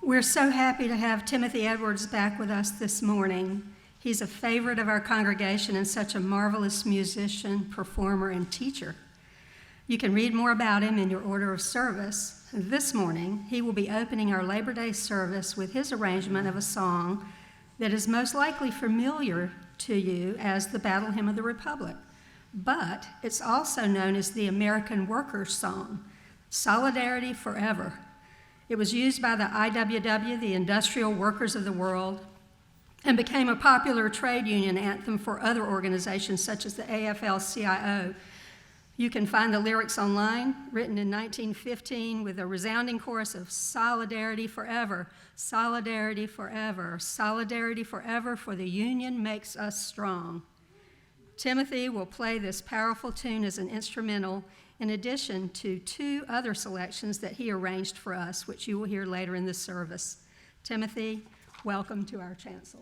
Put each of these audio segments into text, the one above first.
We're so happy to have Timothy Edwards back with us this morning. He's a favorite of our congregation and such a marvelous musician, performer, and teacher. You can read more about him in your order of service. This morning, he will be opening our Labor Day service with his arrangement of a song that is most likely familiar to you as the Battle Hymn of the Republic, but it's also known as the American Workers' Song, Solidarity Forever. It was used by the IWW, the Industrial Workers of the World, and became a popular trade union anthem for other organizations such as the AFL-CIO. You can find the lyrics online, written in 1915 with a resounding chorus of Solidarity Forever, Solidarity Forever, Solidarity Forever, for the union makes us strong. Timothy will play this powerful tune as an instrumental in addition to two other selections that he arranged for us, which you will hear later in the service. Timothy, welcome to our chancel.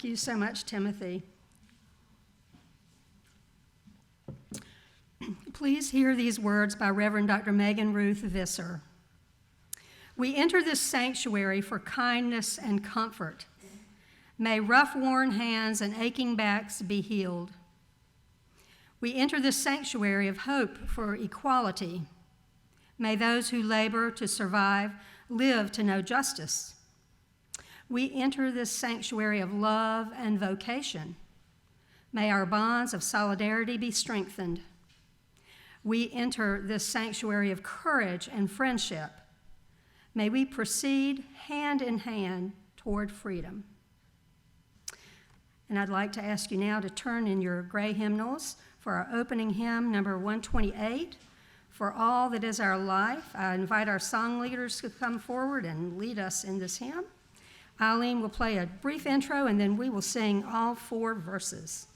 Thank you so much, Timothy. Please hear these words by Reverend Dr. Megan Ruth Visser. We enter this sanctuary for kindness and comfort. May rough, worn hands and aching backs be healed. We enter this sanctuary of hope for equality. May those who labor to survive live to know justice. We enter this sanctuary of love and vocation. May our bonds of solidarity be strengthened. We enter this sanctuary of courage and friendship. May we proceed hand in hand toward freedom. And I'd like to ask you now to turn in your gray hymnals for our opening hymn, number 128, For All That Is Our Life. I invite our song leaders to come forward and lead us in this hymn. Eileen will play a brief intro, and then we will sing all 4 verses.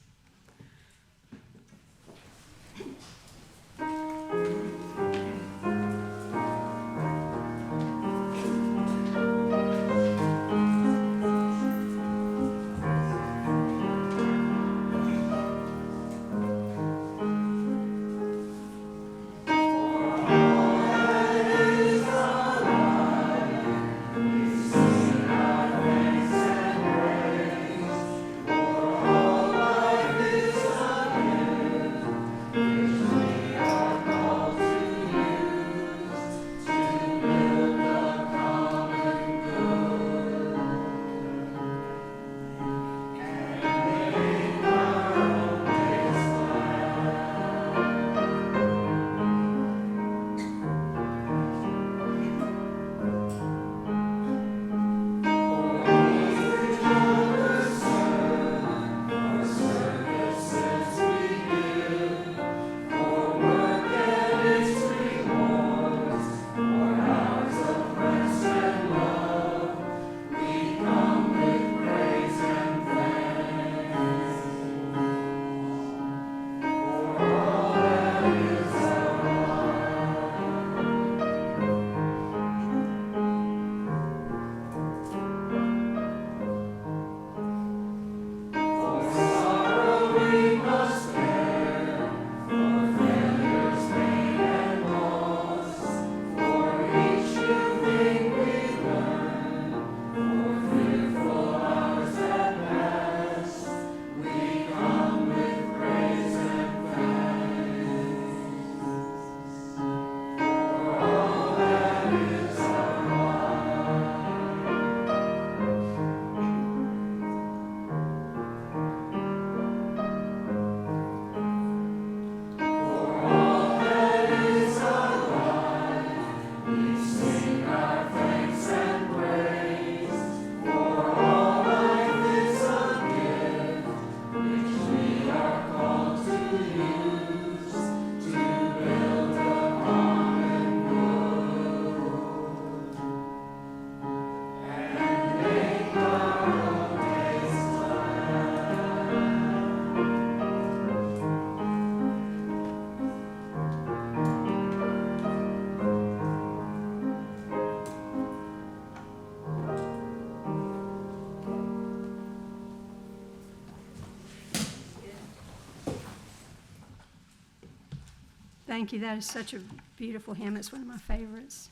Thank you. That is such a beautiful hymn. It's one of my favorites.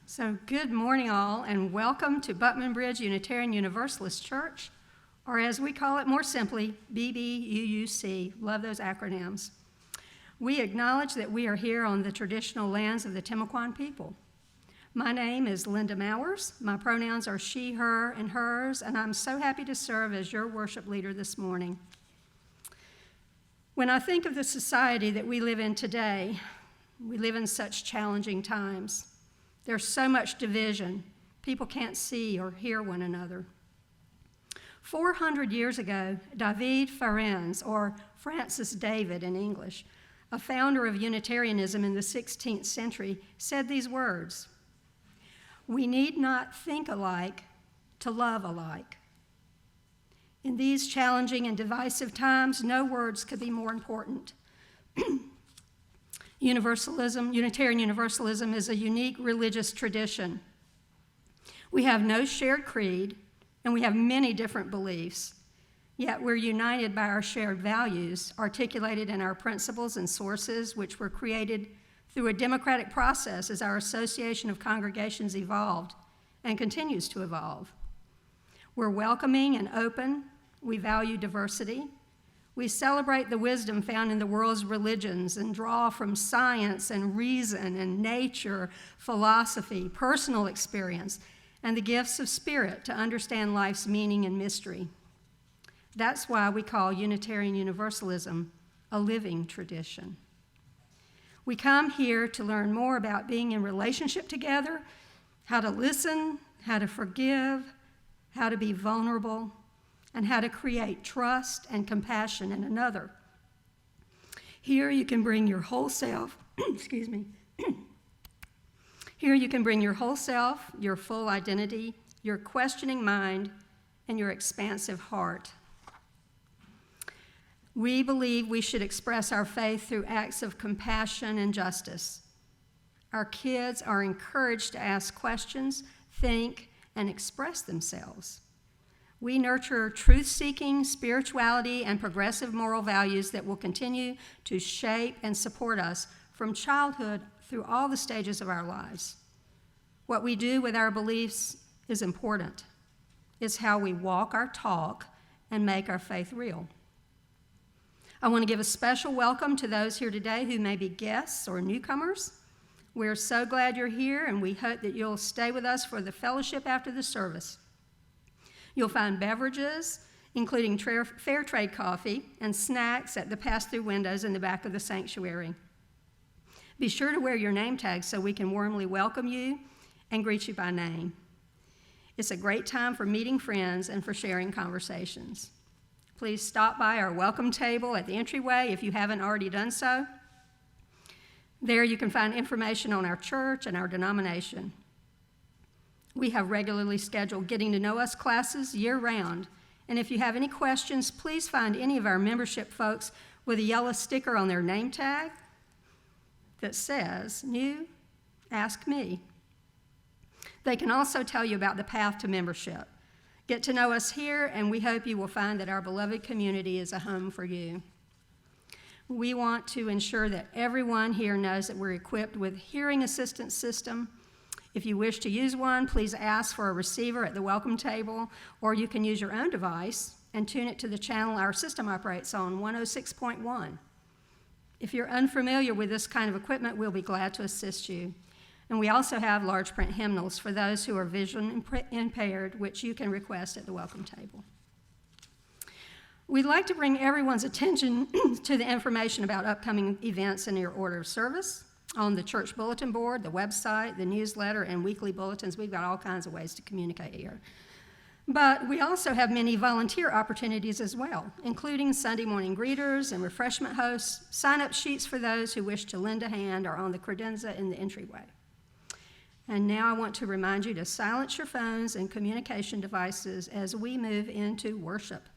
So good morning, all, and welcome to Buckman Bridge Unitarian Universalist Church, or as we call it more simply, BBUUC. Love those acronyms. We acknowledge that we are here on the traditional lands of the Timucuan people. My name is Linda Mowers. My pronouns are she, her, and hers, and I'm so happy to serve as your worship leader this morning. When I think of the society that we live in today, we live in such challenging times. There's so much division. People can't see or hear one another. 400 years ago, David Ferenc, or Francis David in English, a founder of Unitarianism in the 16th century, said these words: "We need not think alike to love alike." In these challenging and divisive times, no words could be more important. Unitarian Universalism, is a unique religious tradition. We have no shared creed, and we have many different beliefs, yet we're united by our shared values, articulated in our principles and sources, which were created through a democratic process as our Association of Congregations evolved and continues to evolve. We're welcoming and open. We value diversity. We celebrate the wisdom found in the world's religions and draw from science and reason and nature, philosophy, personal experience, and the gifts of spirit to understand life's meaning and mystery. That's why we call Unitarian Universalism a living tradition. We come here to learn more about being in relationship together, how to listen, how to forgive, how to be vulnerable, and how to create trust and compassion in another. Here you can bring your whole self, excuse me. Here you can bring your whole self, your full identity, your questioning mind, and your expansive heart. We believe we should express our faith through acts of compassion and justice. Our kids are encouraged to ask questions, think, and express themselves. We nurture truth-seeking, spirituality, and progressive moral values that will continue to shape and support us from childhood through all the stages of our lives. What we do with our beliefs is important. It's how we walk our talk and make our faith real. I want to give a special welcome to those here today who may be guests or newcomers. We're so glad you're here, and we hope that you'll stay with us for the fellowship after the service. You'll find beverages, including fair trade coffee and snacks at the pass-through windows in the back of the sanctuary. Be sure to wear your name tag so we can warmly welcome you and greet you by name. It's a great time for meeting friends and for sharing conversations. Please stop by our welcome table at the entryway if you haven't already done so. There you can find information on our church and our denomination. We have regularly scheduled Getting to Know Us classes year-round, and if you have any questions, please find any of our membership folks with a yellow sticker on their name tag that says, "New, ask me." They can also tell you about the path to membership. Get to know us here, and we hope you will find that our beloved community is a home for you. We want to ensure that everyone here knows that we're equipped with hearing assistance system. If you wish to use one, please ask for a receiver at the welcome table, or you can use your own device and tune it to the channel our system operates on, 106.1. If you're unfamiliar with this kind of equipment, we'll be glad to assist you. And we also have large print hymnals for those who are vision impaired, which you can request at the welcome table. We'd like to bring everyone's attention to the information about upcoming events in your order of service on the church bulletin board, the website, the newsletter, and weekly bulletins. We've got all kinds of ways to communicate here. But we also have many volunteer opportunities as well, including Sunday morning greeters and refreshment hosts. Sign-up sheets for those who wish to lend a hand are on the credenza in the entryway. And now I want to remind you to silence your phones and communication devices as we move into worship,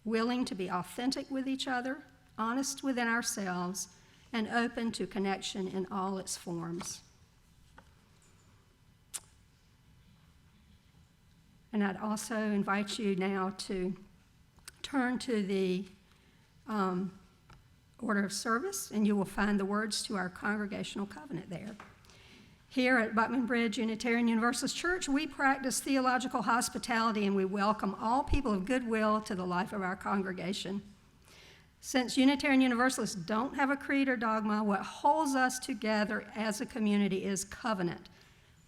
willing to be authentic with each other, honest within ourselves, and open to connection in all its forms. And I'd also invite you now to turn to the order of service, and you will find the words to our congregational covenant there. Here at Buckman Bridge Unitarian Universalist Church, we practice theological hospitality, and we welcome all people of goodwill to the life of our congregation. Since Unitarian Universalists don't have a creed or dogma, what holds us together as a community is covenant,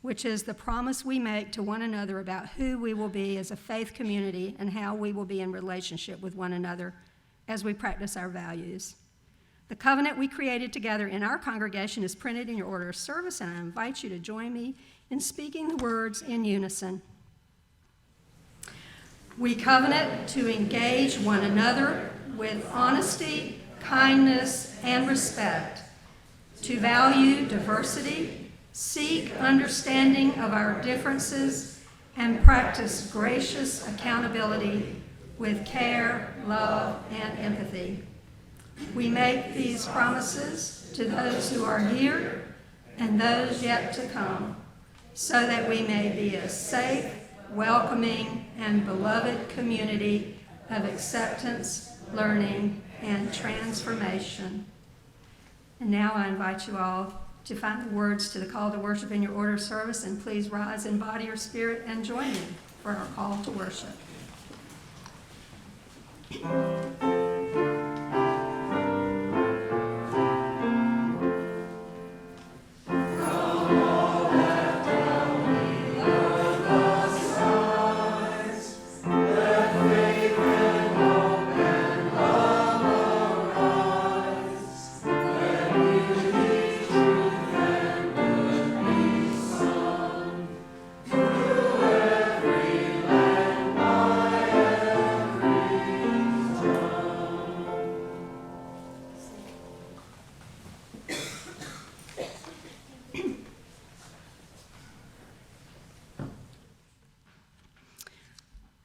which is the promise we make to one another about who we will be as a faith community and how we will be in relationship with one another as we practice our values. The covenant we created together in our congregation is printed in your order of service, and I invite you to join me in speaking the words in unison. We covenant to engage one another with honesty, kindness, and respect, to value diversity, seek understanding of our differences, and practice gracious accountability with care, love, and empathy. We make these promises to those who are here and those yet to come, so that we may be a safe, welcoming, and beloved community of acceptance, learning, and transformation. And now I invite you all to find the words to the call to worship in your order of service, and please rise in body or spirit and join me for our call to worship.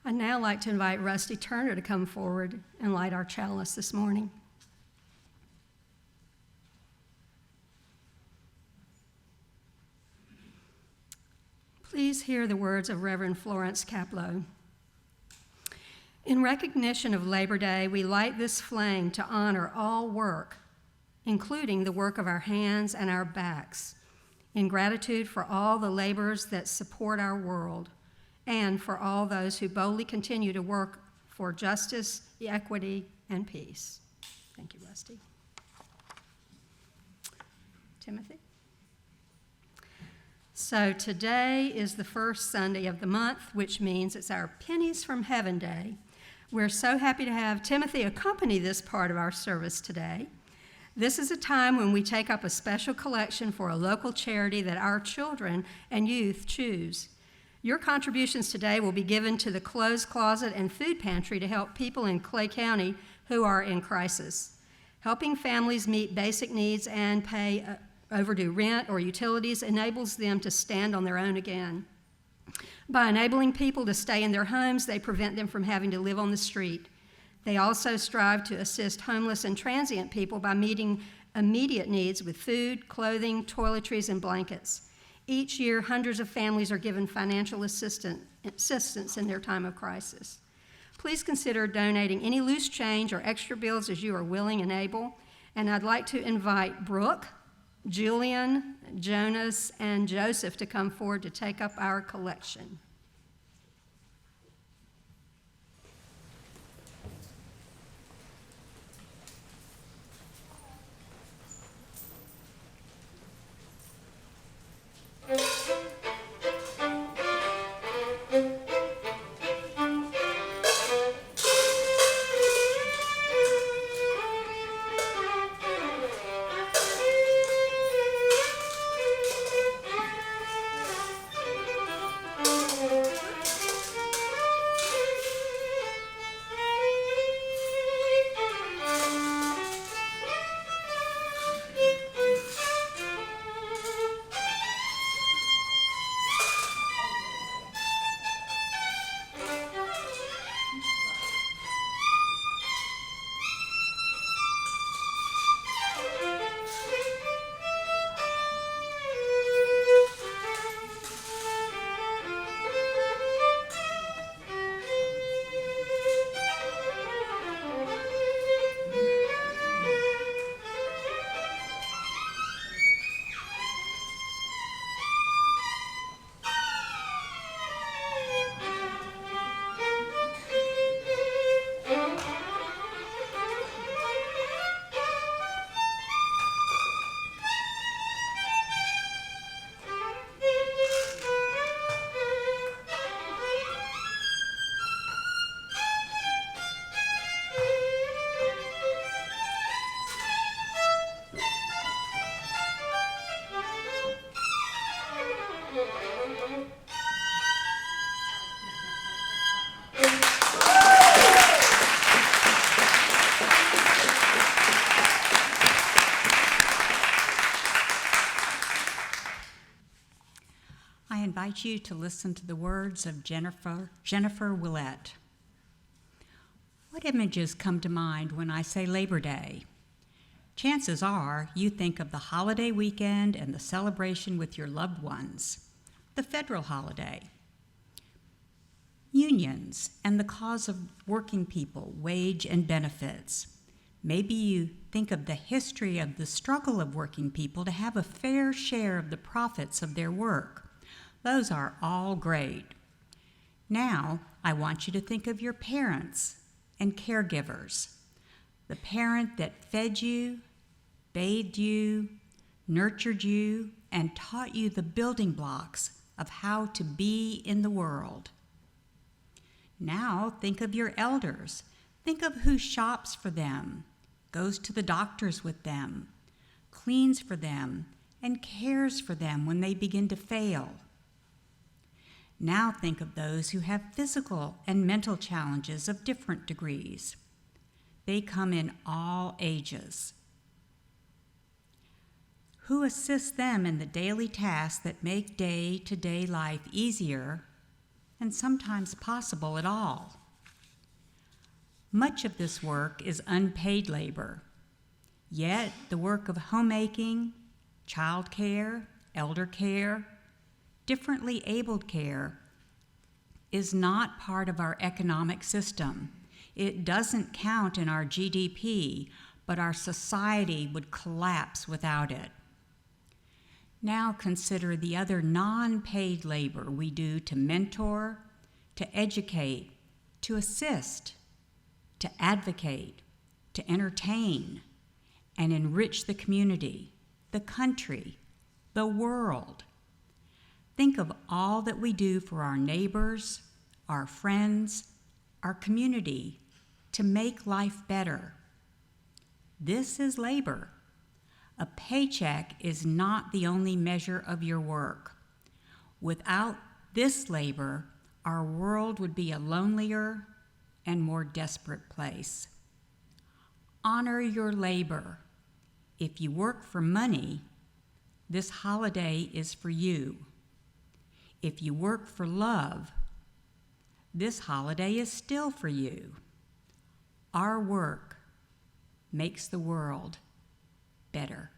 I'd now like to invite Rusty Turner to come forward and light our chalice this morning. Please hear the words of Reverend Florence Caplow. In recognition of Labor Day, we light this flame to honor all work, including the work of our hands and our backs, in gratitude for all the laborers that support our world, and for all those who boldly continue to work for justice, equity, and peace. Thank you, Rusty. Timothy? So today is the first Sunday of the month, which means it's our Pennies from Heaven Day. We're so happy to have Timothy accompany this part of our service today. This is a time when we take up a special collection for a local charity that our children and youth choose. Your contributions today will be given to the Clothes Closet and Food Pantry to help people in Clay County who are in crisis. Helping families meet basic needs and pay overdue rent or utilities enables them to stand on their own again. By enabling people to stay in their homes, they prevent them from having to live on the street. They also strive to assist homeless and transient people by meeting immediate needs with food, clothing, toiletries, and blankets. Each year, hundreds of families are given financial assistance in their time of crisis. Please consider donating any loose change or extra bills as you are willing and able. And I'd like to invite Brooke, Julian, Jonas, and Joseph to come forward to take up our collection. I invite you to listen to the words of Jennifer Willett. What images come to mind when I say Labor Day? Chances are you think of the holiday weekend and the celebration with your loved ones. the federal holiday. Unions and the cause of working people, wage and benefits. Maybe you think of the history of the struggle of working people to have a fair share of the profits of their work. Those are all great. Now, I want you to think of your parents and caregivers. The parent that fed you, bathed you, nurtured you, and taught you the building blocks of how to be in the world. Now, think of your elders. Think of who shops for them, goes to the doctors with them, cleans for them, and cares for them when they begin to fail. Now think of those who have physical and mental challenges of different degrees. They come in all ages. Who assists them in the daily tasks that make day-to-day life easier and sometimes possible at all? Much of this work is unpaid labor, yet the work of homemaking, child care, elder care, differently abled care is not part of our economic system. It doesn't count in our GDP, but our society would collapse without it. Now consider the other non-paid labor we do to mentor, to educate, to assist, to advocate, to entertain, and enrich the community, the country, the world. Think of all that we do for our neighbors, our friends, our community, to make life better. This is labor. A paycheck is not the only measure of your work. Without this labor, our world would be a lonelier and more desperate place. Honor your labor. If you work for money, this holiday is for you. If you work for love, this holiday is still for you. Our work makes the world better.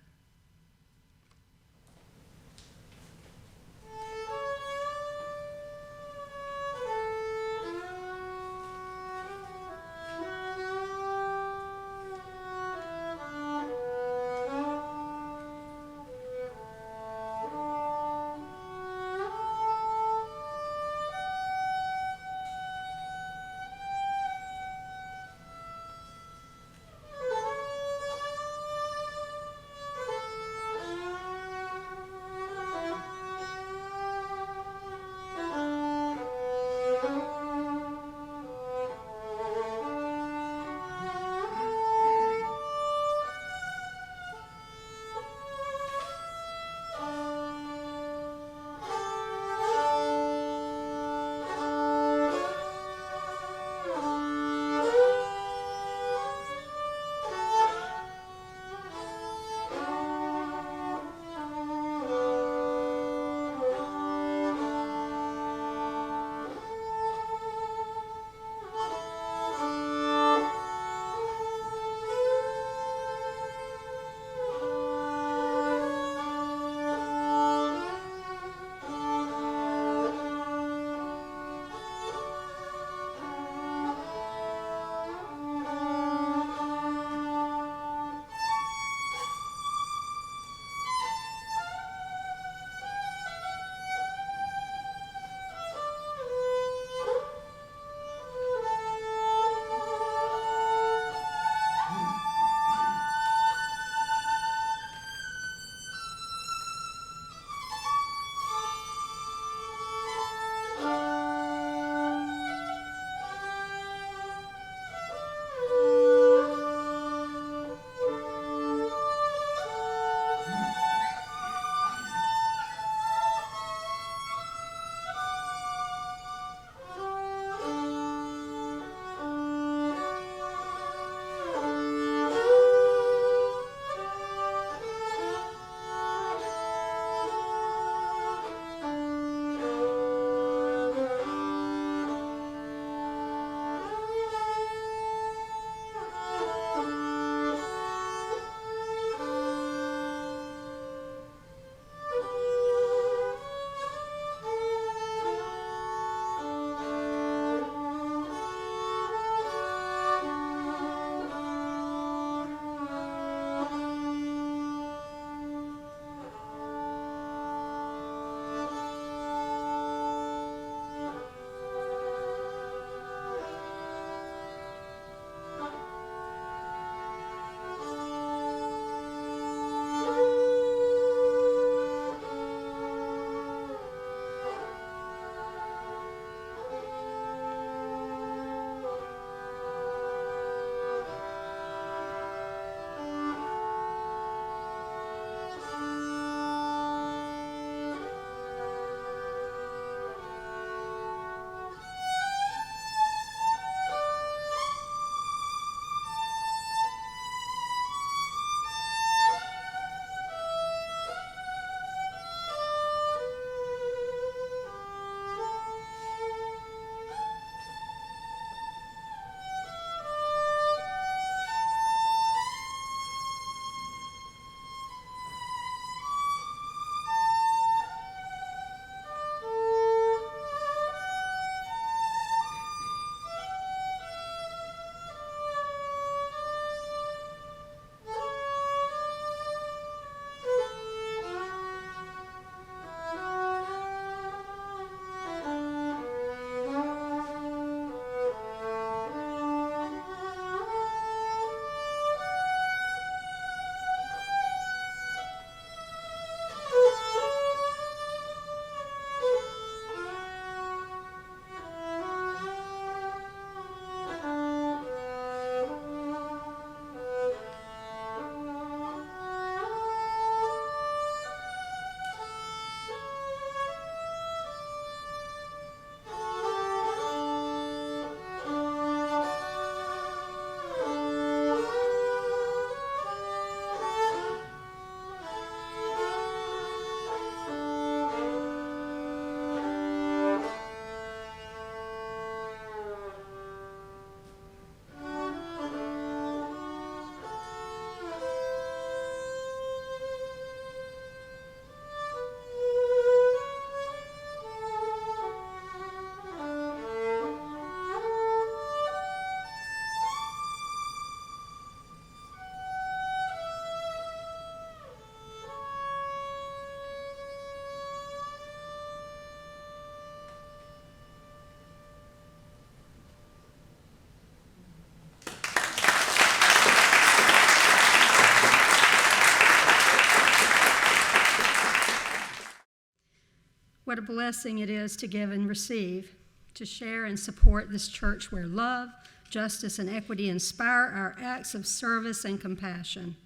What a blessing it is to give and receive, to share and support this church where love, justice, and equity inspire our acts of service and compassion.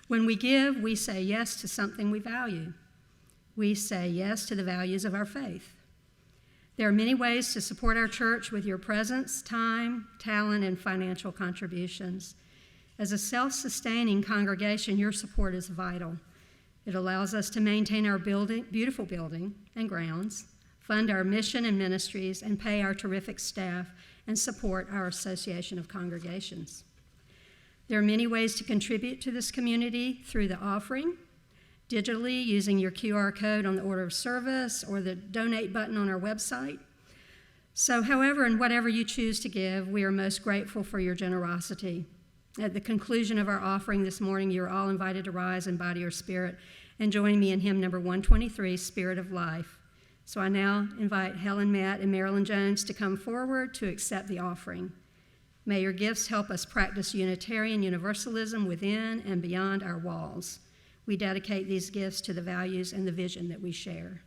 When we give, we say yes to something we value. We say yes to the values of our faith. There are many ways to support our church with your presence, time, talent, and financial contributions. As a self-sustaining congregation, your support is vital. It allows us to maintain our beautiful building and grounds, fund our mission and ministries, and pay our terrific staff and support our Association of Congregations. There are many ways to contribute to this community through the offering, digitally using your QR code on the order of service or the donate button on our website. So however and whatever you choose to give, we are most grateful for your generosity. At the conclusion of our offering this morning, you're all invited to rise in body or spirit and join me in hymn number 123, Spirit of Life. So I now invite Helen Matt and Marilyn Jones to come forward to accept the offering. May your gifts help us practice Unitarian Universalism within and beyond our walls. We dedicate these gifts to the values and the vision that we share.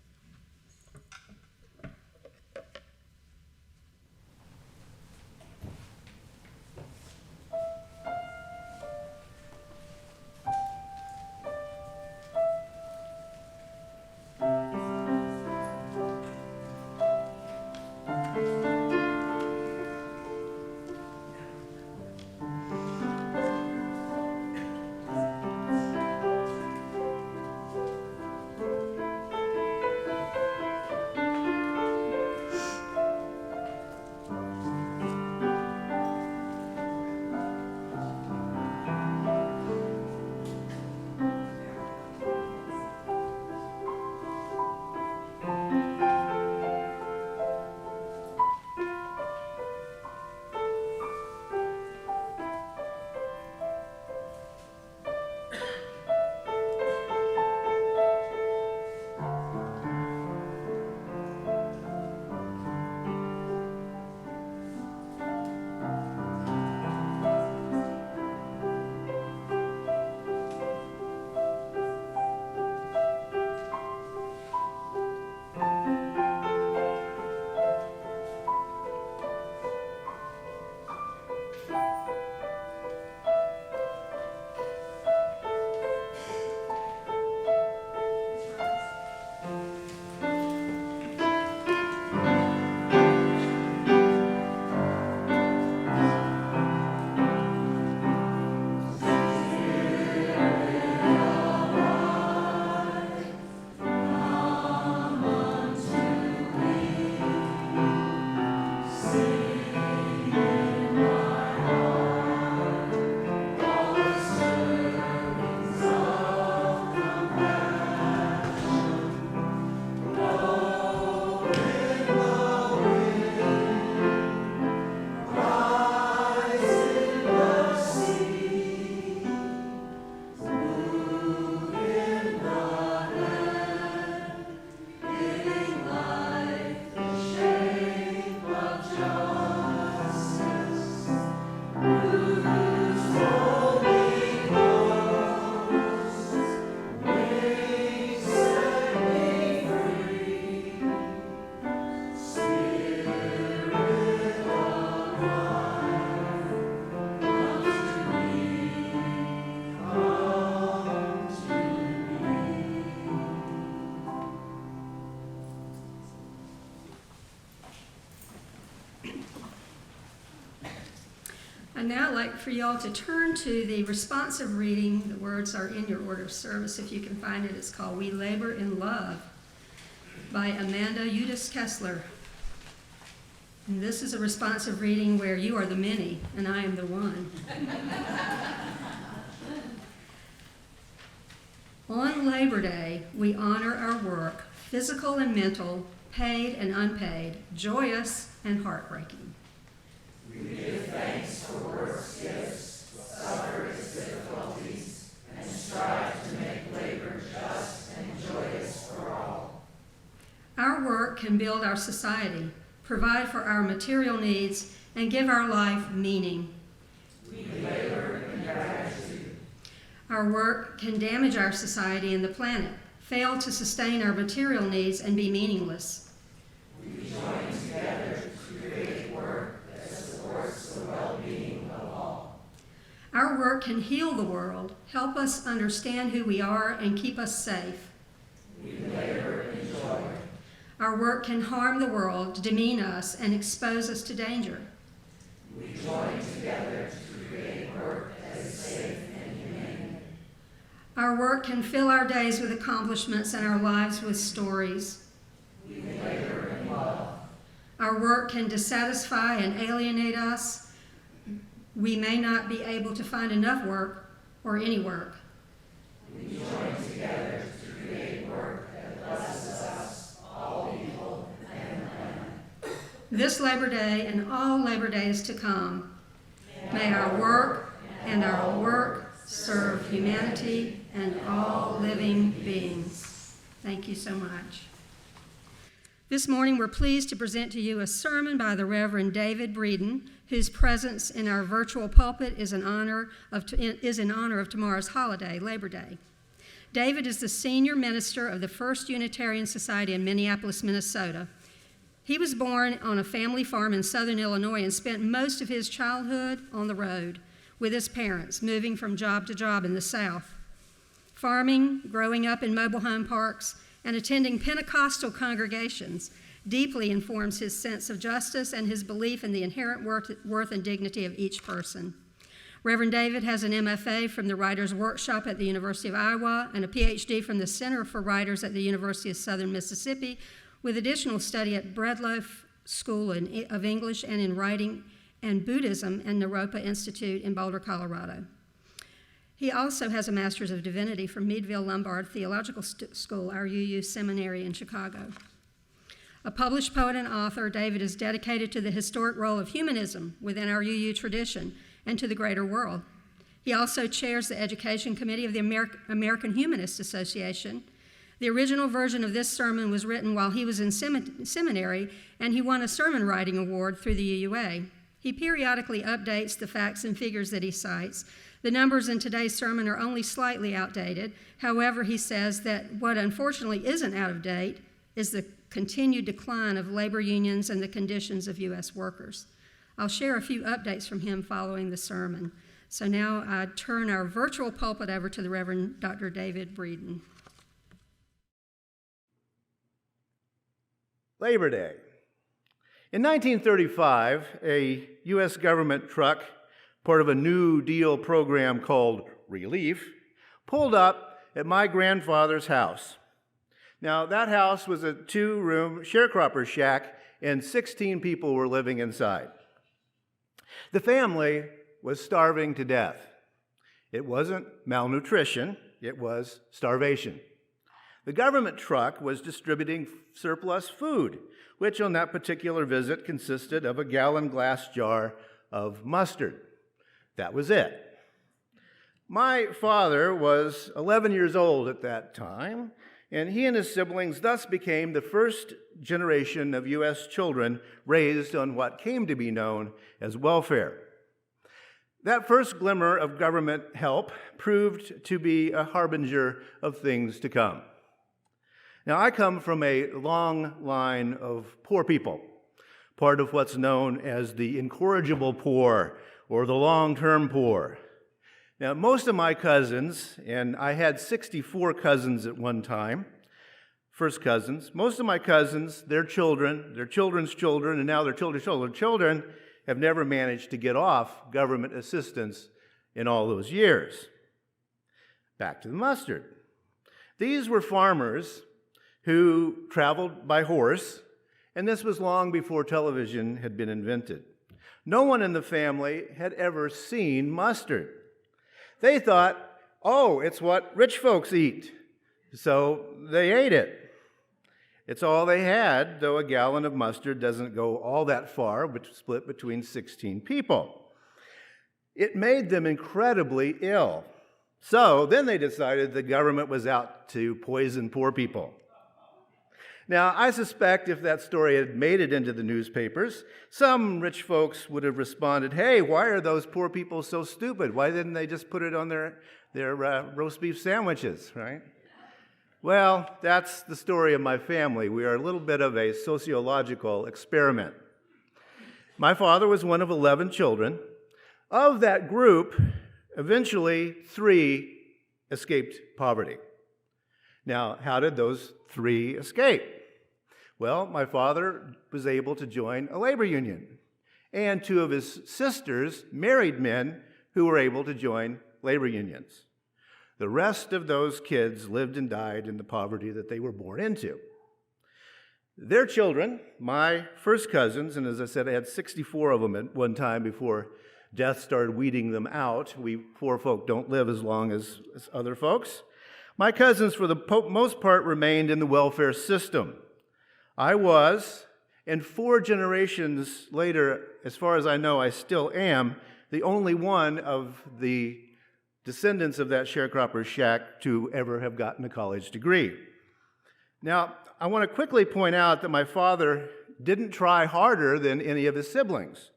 I'd now like for y'all to turn to the responsive reading. The words are in your order of service if you can find it. It's called We Labor in Love by Amanda Eudice Kessler. And this is a responsive reading where you are the many and I am the one. On Labor Day, we honor our work, physical and mental, paid and unpaid, joyous and heartbreaking. We give thanks for work's gifts, suffer its difficulties, and strive to make labor just and joyous for all. Our work can build our society, provide for our material needs, and give our life meaning. We labor in gratitude. Our work can damage our society and the planet, fail to sustain our material needs, and be meaningless. We join together to create work that supports the well-being of all. Our work can heal the world, help us understand who we are, and keep us safe. We labor in joy. Our work can harm the world, demean us, and expose us to danger. We join together to create work that is safe and humane. Our work can fill our days with accomplishments and our lives with stories. We labor in love. Our work can dissatisfy and alienate us. We may not be able to find enough work or any work. We join together to create work that blesses us, all people, and the planet. This Labor Day and all Labor Days to come, may our work and our work serve humanity and all living beings. Thank you so much. This morning, we're pleased to present to you a sermon by the Reverend David Breeden, whose presence in our virtual pulpit is in honor of tomorrow's holiday, Labor Day. David is the senior minister of the First Unitarian Society in Minneapolis, Minnesota. He was born on a family farm in southern Illinois and spent most of his childhood on the road with his parents, moving from job to job in the South. Farming, growing up in mobile home parks, and attending Pentecostal congregations deeply informs his sense of justice and his belief in the inherent worth and dignity of each person. Reverend David has an MFA from the Writers' Workshop at the University of Iowa and a PhD from the Center for Writers at the University of Southern Mississippi, with additional study at Breeden School of English and in Writing and Buddhism and Naropa Institute in Boulder, Colorado. He also has a Master's of Divinity from Meadville Lombard Theological School, our UU seminary in Chicago. A published poet and author, David is dedicated to the historic role of humanism within our UU tradition and to the greater world. He also chairs the Education Committee of the American Humanist Association. The original version of this sermon was written while he was in seminary, and he won a sermon writing award through the UUA. He periodically updates the facts and figures that he cites. The numbers in today's sermon are only slightly outdated. However, he says that what unfortunately isn't out of date is the continued decline of labor unions and the conditions of U.S. workers. I'll share a few updates from him following the sermon. So now I turn our virtual pulpit over to the Reverend Dr. David Breeden. Labor Day. In 1935, a U.S. government truck, part of a New Deal program called Relief, pulled up at my grandfather's house. Now, that house was a two-room sharecropper shack, and 16 people were living inside. The family was starving to death. It wasn't malnutrition, it was starvation. The government truck was distributing surplus food, which on that particular visit consisted of a gallon glass jar of mustard. That was it. My father was 11 years old at that time, and he and his siblings thus became the first generation of U.S. children raised on what came to be known as welfare. That first glimmer of government help proved to be a harbinger of things to come. Now, I come from a long line of poor people, part of what's known as the incorrigible poor or the long-term poor. Now, most of my cousins, and I had 64 cousins at one time, first cousins, most of my cousins, their children, their children's children, and now their children's children have never managed to get off government assistance in all those years. Back to the mustard. These were farmers who traveled by horse, and this was long before television had been invented. No one in the family had ever seen mustard. They thought, oh, it's what rich folks eat, so they ate it. It's all they had, though a gallon of mustard doesn't go all that far, but split between 16 people. It made them incredibly ill. So then they decided the government was out to poison poor people. Now, I suspect if that story had made it into the newspapers, some rich folks would have responded, hey, why are those poor people so stupid? Why didn't they just put it on their roast beef sandwiches, right? Well, that's the story of my family. We are a little bit of a sociological experiment. My father was one of 11 children. Of that group, eventually 3 escaped poverty. Now, how did those 3 escape? Well, my father was able to join a labor union, and 2 of his sisters married men who were able to join labor unions. The rest of those kids lived and died in the poverty that they were born into. Their children, my first cousins, and as I said, I had 64 of them at one time before death started weeding them out. We poor folk don't live as long as other folks. My cousins, for the most part, remained in the welfare system. I was, and 4 generations later, as far as I know, I still am, the only one of the descendants of that sharecropper's shack to ever have gotten a college degree. Now, I want to quickly point out that my father didn't try harder than any of his siblings.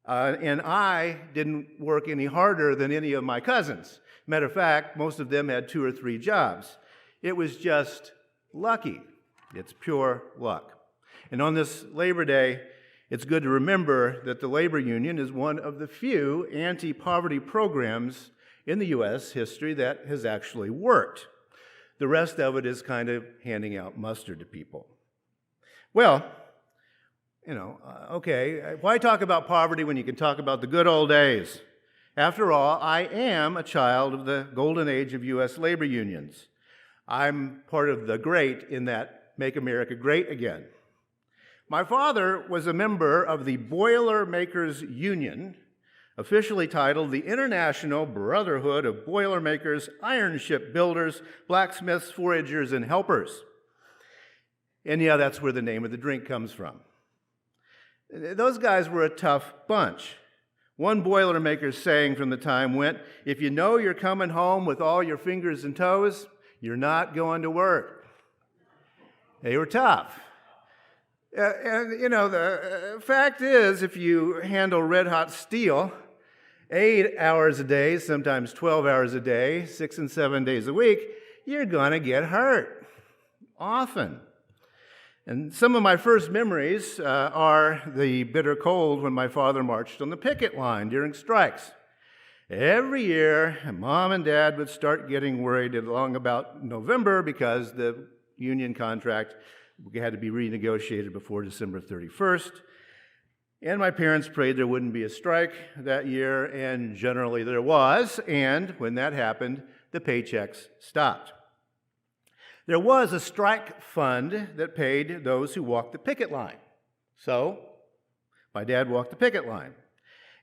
And I didn't work any harder than any of my cousins. Matter of fact, most of them had 2 or 3 jobs. It was just lucky. It's pure luck. And on this Labor Day, it's good to remember that the labor union is one of the few anti-poverty programs in the U.S. history that has actually worked. The rest of it is kind of handing out mustard to people. Well, okay, why talk about poverty when you can talk about the good old days? After all, I am a child of the golden age of U.S. labor unions. I'm part of the great in that Make America Great Again. My father was a member of the Boilermakers Union, officially titled the International Brotherhood of Boilermakers, Iron Ship Builders, Blacksmiths, Foragers, and Helpers. And yeah, that's where the name of the drink comes from. Those guys were a tough bunch. One Boilermaker's saying from the time went, "If you know you're coming home with all your fingers and toes, you're not going to work." They were tough. The fact is, if you handle red-hot steel 8 hours a day, sometimes 12 hours a day, 6 and 7 days a week, you're going to get hurt, often. And some of my first memories are the bitter cold when my father marched on the picket line during strikes. Every year, Mom and Dad would start getting worried along about November because the union contract had to be renegotiated before December 31st. And my parents prayed there wouldn't be a strike that year, and generally there was. And when that happened, the paychecks stopped. There was a strike fund that paid those who walked the picket line. So my dad walked the picket line.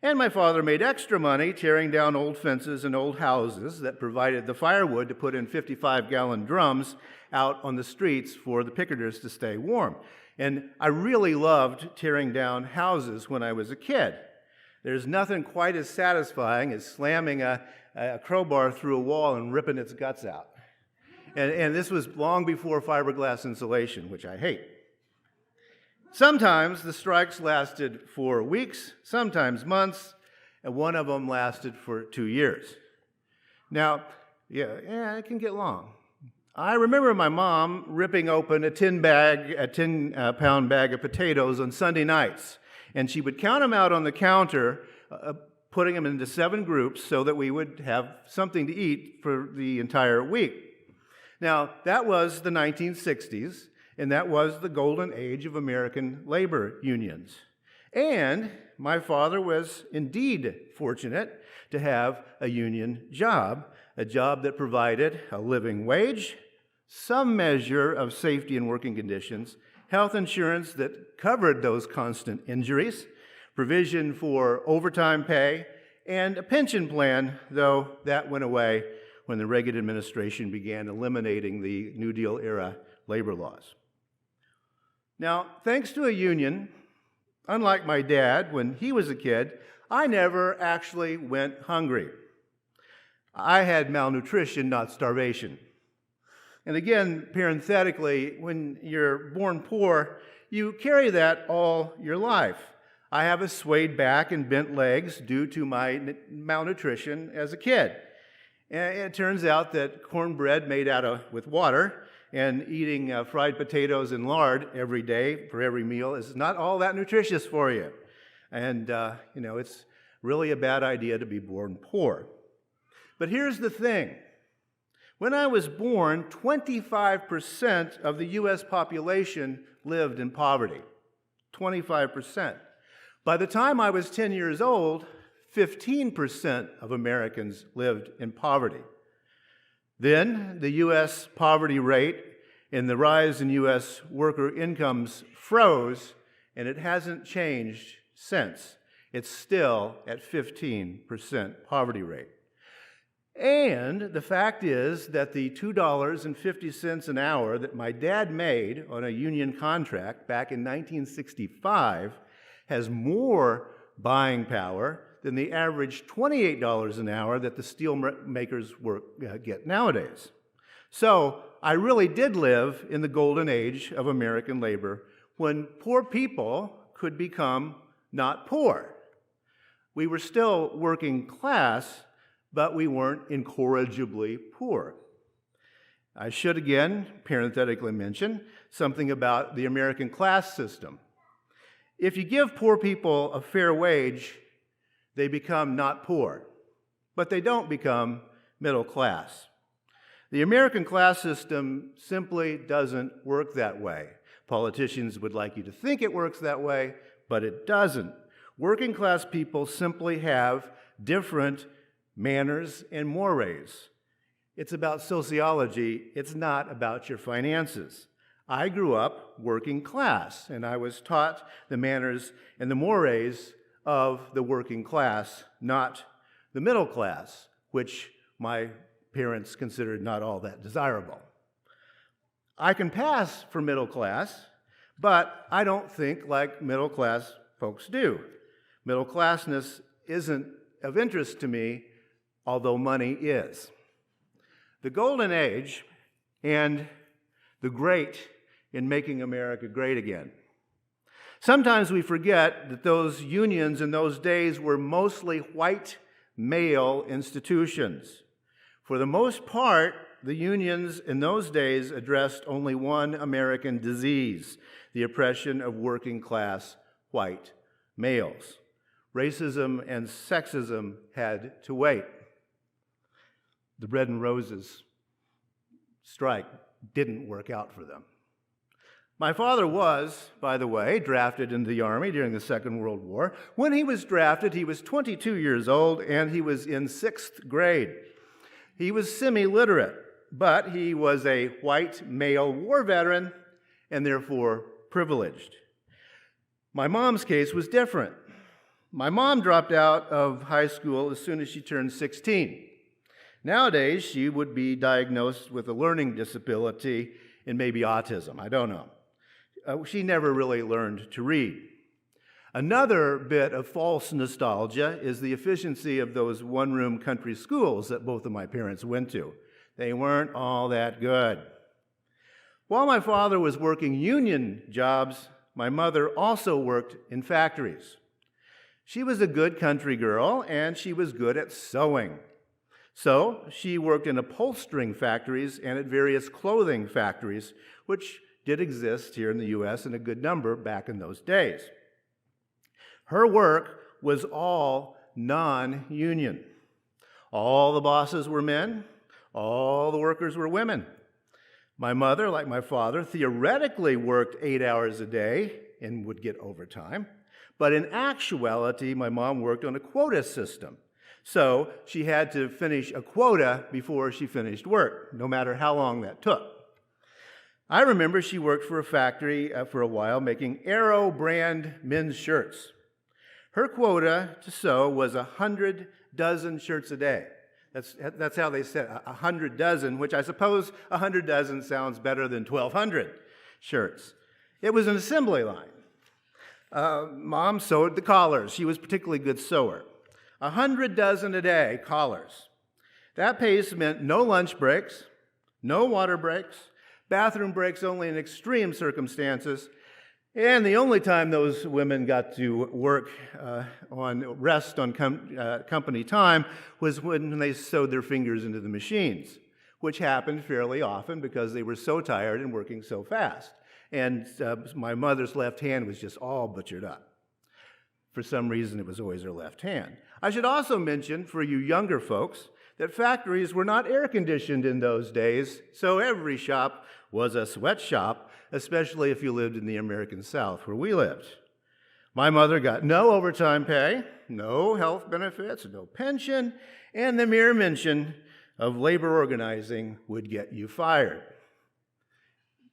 And my father made extra money tearing down old fences and old houses that provided the firewood to put in 55-gallon drums out on the streets for the picketers to stay warm. And I really loved tearing down houses when I was a kid. There's nothing quite as satisfying as slamming a crowbar through a wall and ripping its guts out. And this was long before fiberglass insulation, which I hate. Sometimes the strikes lasted for weeks, sometimes months, and one of them lasted for 2 years. Now, it can get long. I remember my mom ripping open a 10-pound bag of potatoes on Sunday nights, and she would count them out on the counter, putting them into 7 groups so that we would have something to eat for the entire week. Now, that was the 1960s, and that was the golden age of American labor unions. And my father was indeed fortunate to have a union job, a job that provided a living wage, some measure of safety and working conditions, health insurance that covered those constant injuries, provision for overtime pay, and a pension plan, though that went away when the Reagan administration began eliminating the New Deal era labor laws. Now, thanks to a union, unlike my dad when he was a kid, I never actually went hungry. I had malnutrition, not starvation. And again, parenthetically, when you're born poor, you carry that all your life. I have a swayed back and bent legs due to my malnutrition as a kid. And it turns out that cornbread made with water and eating fried potatoes and lard every day for every meal is not all that nutritious for you. And, it's really a bad idea to be born poor. But here's the thing. When I was born, 25% of the U.S. population lived in poverty. 25%. By the time I was 10 years old, 15% of Americans lived in poverty. Then the U.S. poverty rate and the rise in U.S. worker incomes froze, and it hasn't changed since. It's still at 15% poverty rate. And the fact is that the $2.50 an hour that my dad made on a union contract back in 1965 has more buying power than the average $28 an hour that the steel makers get nowadays. So I really did live in the golden age of American labor when poor people could become not poor. We were still working class, but we weren't incorrigibly poor. I should again parenthetically mention something about the American class system. If you give poor people a fair wage, they become not poor, but they don't become middle class. The American class system simply doesn't work that way. Politicians would like you to think it works that way, but it doesn't. Working class people simply have different manners and mores. It's about sociology. It's not about your finances. I grew up working class, and I was taught the manners and the mores of the working class, not the middle class, which my parents considered not all that desirable. I can pass for middle class, but I don't think like middle class folks do. Middle classness isn't of interest to me, although money is. The golden age and the great in making America great again. Sometimes we forget that those unions in those days were mostly white male institutions. For the most part, the unions in those days addressed only one American disease, the oppression of working class white males. Racism and sexism had to wait. The Bread and Roses strike didn't work out for them. My father was, by the way, drafted into the Army during the Second World War. When he was drafted, he was 22 years old, and he was in 6th grade. He was semi-literate, but he was a white male war veteran and therefore privileged. My mom's case was different. My mom dropped out of high school as soon as she turned 16. Nowadays, she would be diagnosed with a learning disability and maybe autism. I don't know. She never really learned to read. Another bit of false nostalgia is the efficiency of those one-room country schools that both of my parents went to. They weren't all that good. While my father was working union jobs, my mother also worked in factories. She was a good country girl, and she was good at sewing. So she worked in upholstering factories and at various clothing factories, which did exist here in the U.S. in a good number back in those days. Her work was all non-union. All the bosses were men. All the workers were women. My mother, like my father, theoretically worked 8 hours a day and would get overtime. But in actuality, my mom worked on a quota system. So she had to finish a quota before she finished work, no matter how long that took. I remember she worked for a factory for a while making Arrow brand men's shirts. Her quota to sew was 100 dozen shirts a day. That's how they said 100 dozen, which I suppose 100 dozen sounds better than 1,200 shirts. It was an assembly line. Mom sewed the collars. She was a particularly good sewer. 100 dozen a day, collars. That pace meant no lunch breaks, no water breaks, bathroom breaks only in extreme circumstances, And the only time those women got to work rest on company time was when they sewed their fingers into the machines, which happened fairly often because they were so tired and working so fast. And my mother's left hand was just all butchered up. For some reason, it was always her left hand. I should also mention, for you younger folks, that factories were not air-conditioned in those days, so every shop was a sweatshop, especially if you lived in the American South, where we lived. My mother got no overtime pay, no health benefits, no pension, and the mere mention of labor organizing would get you fired.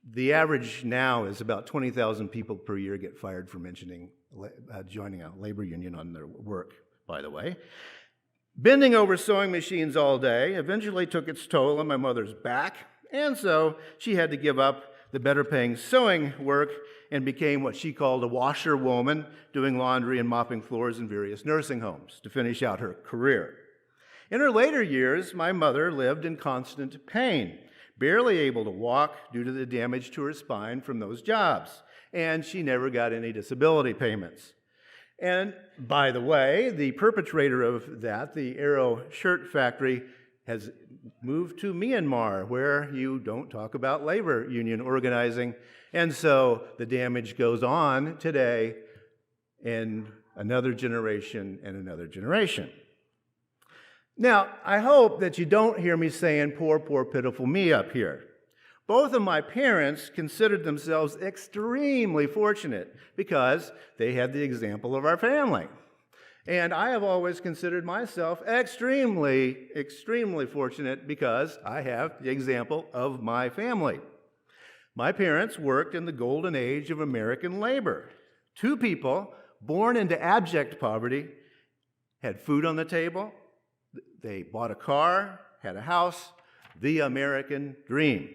The average now is about 20,000 people per year get fired for joining a labor union on their work, by the way. Bending over sewing machines all day eventually took its toll on my mother's back, and so she had to give up the better-paying sewing work and became what she called a washerwoman, doing laundry and mopping floors in various nursing homes to finish out her career. In her later years, my mother lived in constant pain, barely able to walk due to the damage to her spine from those jobs, and she never got any disability payments. And by the way, the perpetrator of that, the Arrow Shirt Factory, has moved to Myanmar, where you don't talk about labor union organizing, and so the damage goes on today in another generation and another generation. Now, I hope that you don't hear me saying, poor, poor, pitiful me up here. Both of my parents considered themselves extremely fortunate because they had the example of our family. And I have always considered myself extremely, extremely fortunate because I have the example of my family. My parents worked in the golden age of American labor. Two people born into abject poverty had food on the table, they bought a car, had a house, the American dream.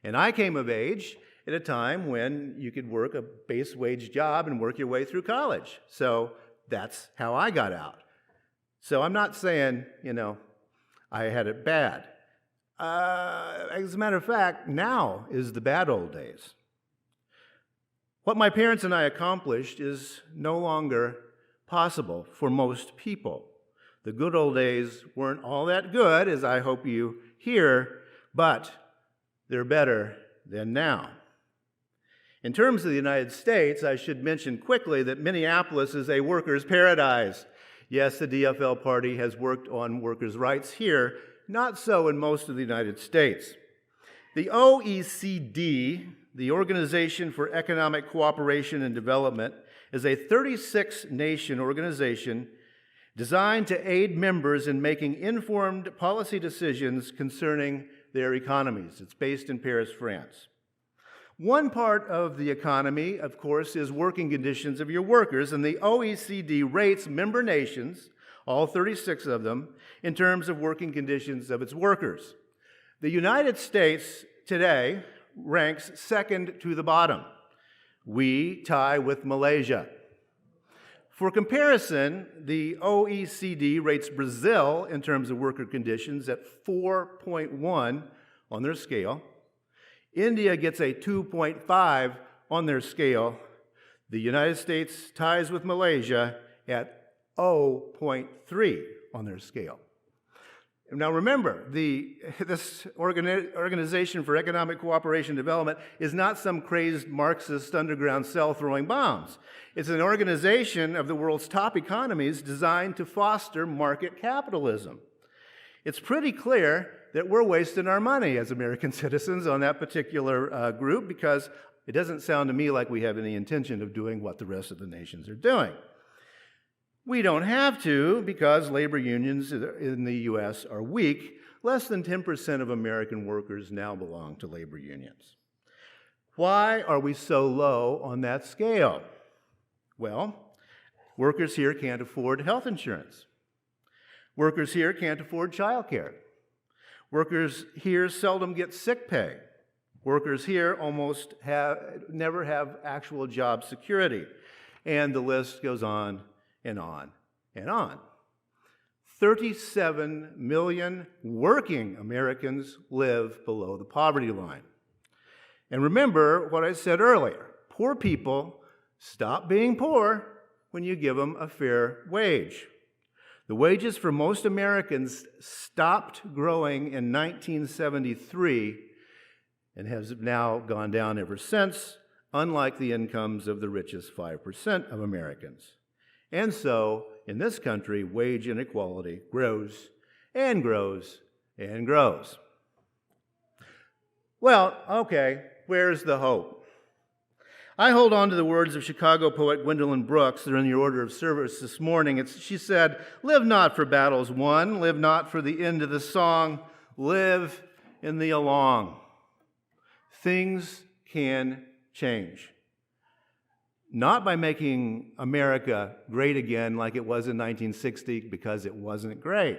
And I came of age at a time when you could work a base wage job and work your way through college. So that's how I got out. So I'm not saying, I had it bad. As a matter of fact, now is the bad old days. What my parents and I accomplished is no longer possible for most people. The good old days weren't all that good, as I hope you hear, but they're better than now. In terms of the United States, I should mention quickly that Minneapolis is a workers' paradise. Yes, the DFL party has worked on workers' rights here, not so in most of the United States. The OECD, the Organization for Economic Cooperation and Development, is a 36-nation organization designed to aid members in making informed policy decisions concerning their economies. It's based in Paris, France. One part of the economy, of course, is working conditions of your workers, and the OECD rates member nations, all 36 of them, in terms of working conditions of its workers. The United States today ranks second to the bottom. We tie with Malaysia. For comparison, the OECD rates Brazil in terms of worker conditions at 4.1 on their scale. India gets a 2.5 on their scale. The United States ties with Malaysia at 0.3 on their scale. Now remember, this Organization for Economic Cooperation and Development is not some crazed Marxist underground cell throwing bombs. It's an organization of the world's top economies designed to foster market capitalism. It's pretty clear that we're wasting our money as American citizens on that particular group because it doesn't sound to me like we have any intention of doing what the rest of the nations are doing. We don't have to because labor unions in the U.S. are weak. Less than 10% of American workers now belong to labor unions. Why are we so low on that scale? Well, workers here can't afford health insurance. Workers here can't afford child care. Workers here seldom get sick pay. Workers here almost never have actual job security. And the list goes on and on and on. 37 million working Americans live below the poverty line. And remember what I said earlier. poor people stop being poor when you give them a fair wage. The wages for most Americans stopped growing in 1973 and has now gone down ever since, unlike the incomes of the richest 5% of Americans. And so, in this country, wage inequality grows and grows and grows. Well, okay, where's the hope? I hold on to the words of Chicago poet Gwendolyn Brooks. They're in your order of service this morning. She said, "Live not for battles won, live not for the end of the song, live in the along." Things can change. Not by making America great again like it was in 1960, because it wasn't great,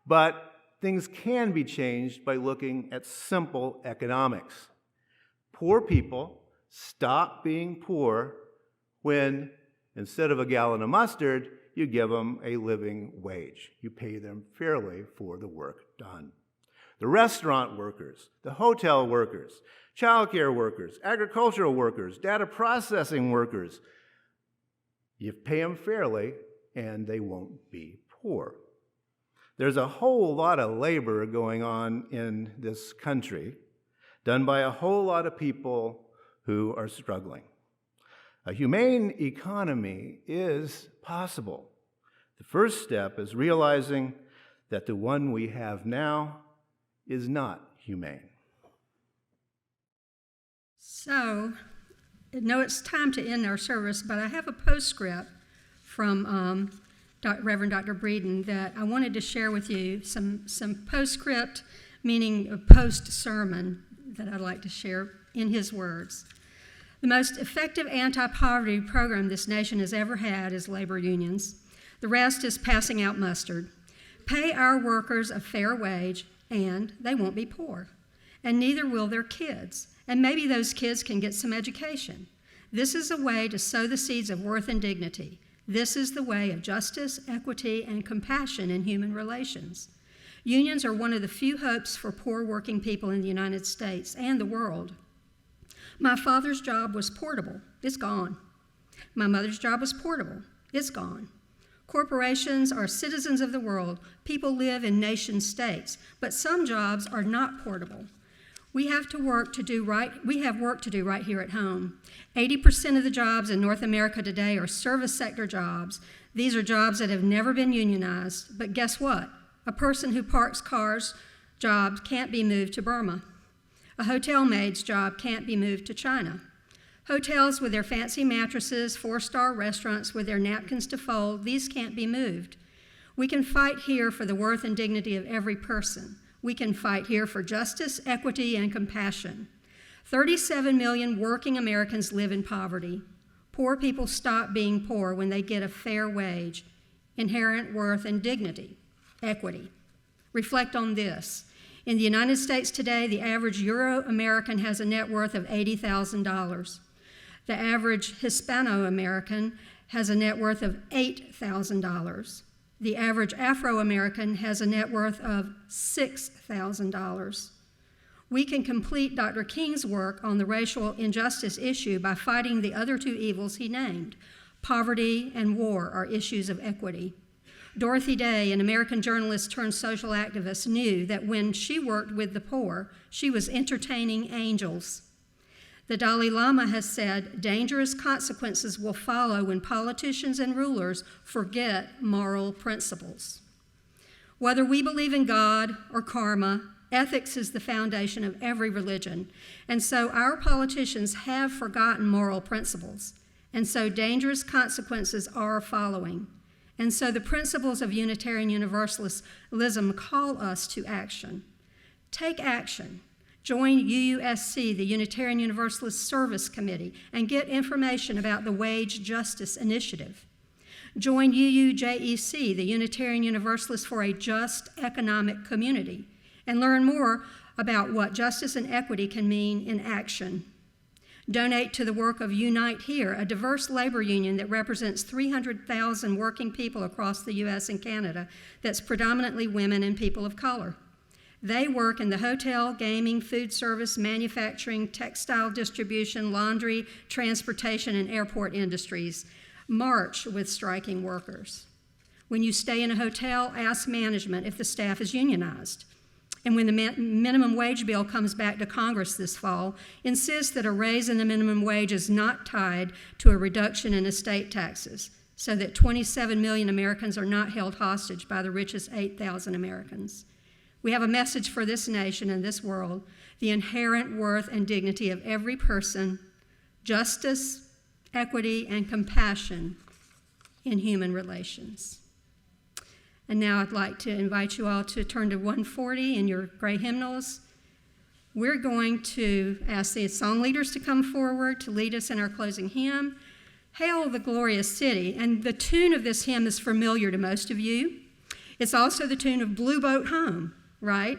but things can be changed by looking at simple economics. Poor people stop being poor when, instead of a gallon of mustard, you give them a living wage. You pay them fairly for the work done. The restaurant workers, the hotel workers, childcare workers, agricultural workers, data processing workers, you pay them fairly and they won't be poor. There's a whole lot of labor going on in this country, done by a whole lot of people who are struggling. A humane economy is possible. The first step is realizing that the one we have now is not humane. So, I know it's time to end our service, but I have a postscript from Reverend Dr. Breeden that I wanted to share with you, some postscript, meaning a post-sermon, that I'd like to share in his words. "The most effective anti-poverty program this nation has ever had is labor unions. The rest is passing out mustard. Pay our workers a fair wage, and they won't be poor. And neither will their kids. And maybe those kids can get some education. This is a way to sow the seeds of worth and dignity. This is the way of justice, equity, and compassion in human relations. Unions are one of the few hopes for poor working people in the United States and the world. My father's job was portable. It's gone. My mother's job was portable. It's gone. Corporations are citizens of the world. People live in nation states, but some jobs are not portable. We have work to do right here at home. 80% of the jobs in North America today are service sector jobs. These are jobs that have never been unionized, but guess what? A person who parks cars' job can't be moved to Burma. A hotel maid's job can't be moved to China. Hotels with their fancy mattresses, 4-star restaurants with their napkins to fold, these can't be moved. We can fight here for the worth and dignity of every person. We can fight here for justice, equity, and compassion. 37 million working Americans live in poverty. Poor people stop being poor when they get a fair wage, inherent worth and dignity, equity. Reflect on this. In the United States today, the average Euro-American has a net worth of $80,000. The average Hispano-American has a net worth of $8,000. The average Afro-American has a net worth of $6,000. We can complete Dr. King's work on the racial injustice issue by fighting the other two evils he named. Poverty and war are issues of equity. Dorothy Day, an American journalist turned social activist, knew that when she worked with the poor, she was entertaining angels. The Dalai Lama has said, dangerous consequences will follow when politicians and rulers forget moral principles. Whether we believe in God or karma, ethics is the foundation of every religion. And so our politicians have forgotten moral principles. And so dangerous consequences are following. And so the principles of Unitarian Universalism call us to action. Take action. Join UUSC, the Unitarian Universalist Service Committee, and get information about the Wage Justice Initiative. Join UUJEC, the Unitarian Universalists for a Just Economic Community, and learn more about what justice and equity can mean in action. Donate to the work of Unite Here, a diverse labor union that represents 300,000 working people across the U.S. and Canada that's predominantly women and people of color. They work in the hotel, gaming, food service, manufacturing, textile distribution, laundry, transportation, and airport industries. March with striking workers. When you stay in a hotel, ask management if the staff is unionized. And when the minimum wage bill comes back to Congress this fall, insist that a raise in the minimum wage is not tied to a reduction in estate taxes, so that 27 million Americans are not held hostage by the richest 8,000 Americans. We have a message for this nation and this world: the inherent worth and dignity of every person, justice, equity, and compassion in human relations. And now I'd like to invite you all to turn to 140 in your gray hymnals. We're going to ask the song leaders to come forward to lead us in our closing hymn, Hail the Glorious City. And the tune of this hymn is familiar to most of you. It's also the tune of Blue Boat Home, right?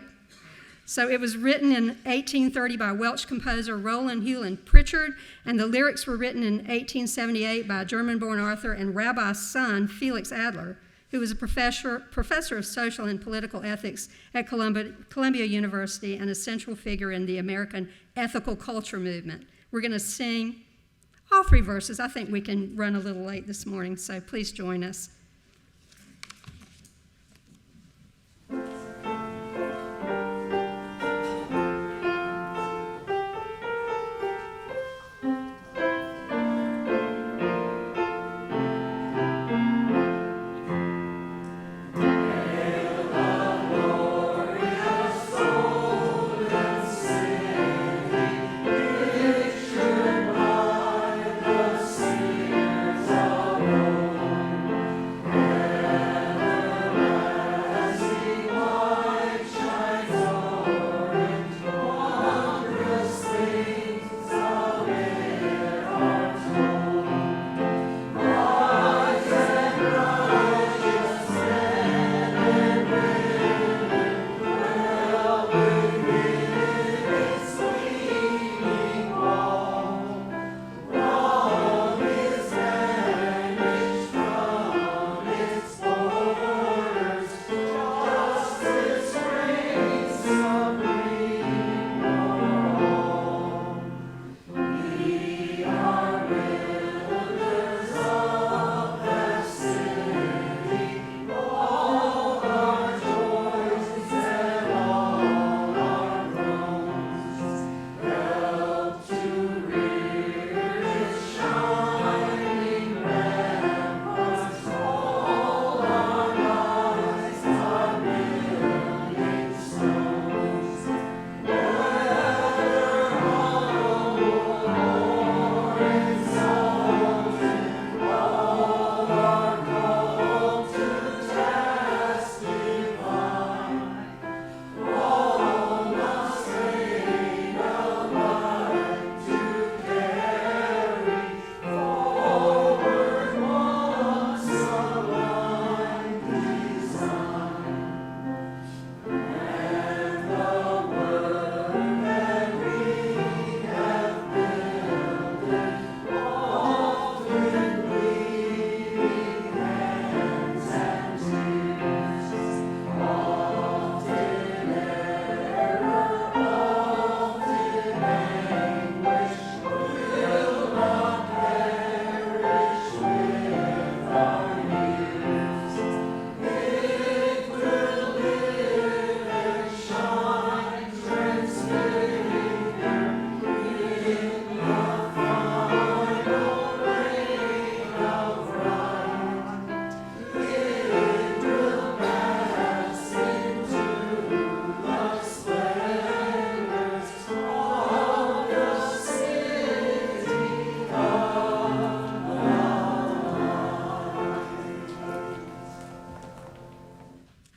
So it was written in 1830 by Welsh composer Roland Hewlin Pritchard, and the lyrics were written in 1878 by German-born author and rabbi's son, Felix Adler, who was a professor of social and political ethics at Columbia University and a central figure in the American ethical culture movement. We're going to sing all three verses. I think we can run a little late this morning, so please join us.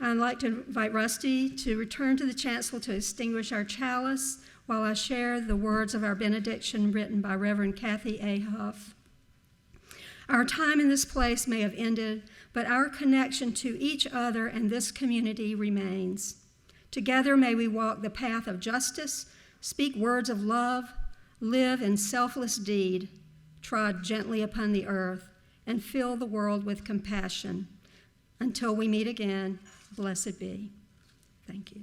I'd like to invite Rusty to return to the chancel to extinguish our chalice while I share the words of our benediction written by Reverend Kathy A. Huff. Our time in this place may have ended, but our connection to each other and this community remains. Together may we walk the path of justice, speak words of love, live in selfless deed, trod gently upon the earth, and fill the world with compassion. Until we meet again, blessed be. Thank you.